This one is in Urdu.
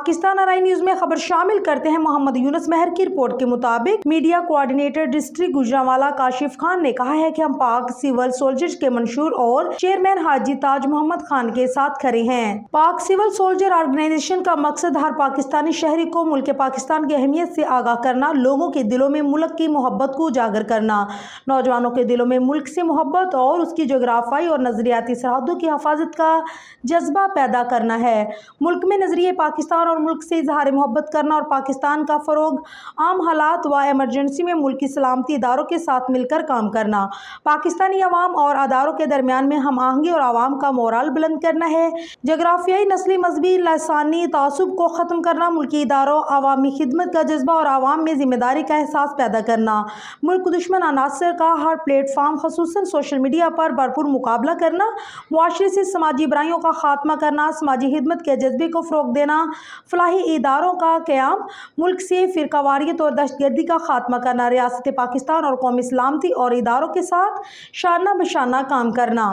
پاکستان آرائی نیوز میں خبر شامل کرتے ہیں۔ محمد یونس مہر کی رپورٹ کے مطابق media coordinator district Gujranwala Kashif Khan نے کہا ہے کہ ہم پاک سول سولجرز کے منشور اور چیئرمین حاجی تاج محمد خان کے ساتھ کھڑے ہیں۔ پاک سول سولجر آرگنائزیشن کا مقصد ہر پاکستانی شہری کو ملک پاکستان کی اہمیت سے آگاہ کرنا، لوگوں کے دلوں میں ملک کی محبت کو اجاگر کرنا، نوجوانوں کے دلوں میں ملک سے محبت اور اس کی جغرافیائی اور نظریاتی سرحدوں کی حفاظت کا جذبہ پیدا کرنا ہے۔ ملک میں نظریہ پاکستان اور ملک سے اظہار محبت کرنا اور پاکستان کا فروغ، عام حالات و ایمرجنسی میں ملکی سلامتی اداروں کے ساتھ مل کر کام کرنا، پاکستانی عوام اور اداروں کے درمیان میں ہم آہنگی اور عوام کا مورال بلند کرنا ہے، جغرافیائی، نسلی، مذہبی، لسانی تعصب کو ختم کرنا، ملکی اداروں، عوامی خدمت کا جذبہ اور عوام میں ذمہ داری کا احساس پیدا کرنا، ملک دشمن عناصر کا ہر پلیٹ فارم خصوصاً سوشل میڈیا پر بھرپور مقابلہ کرنا، معاشرے سے سماجی برائیوں کا خاتمہ کرنا، سماجی خدمت کے جذبے کو فروغ دینا، فلاحی اداروں کا قیام، ملک سے فرقہ واریت اور دہشت گردی کا خاتمہ کرنا، ریاست پاکستان اور قومی سلامتی اور اداروں کے ساتھ شانہ بشانہ کام کرنا۔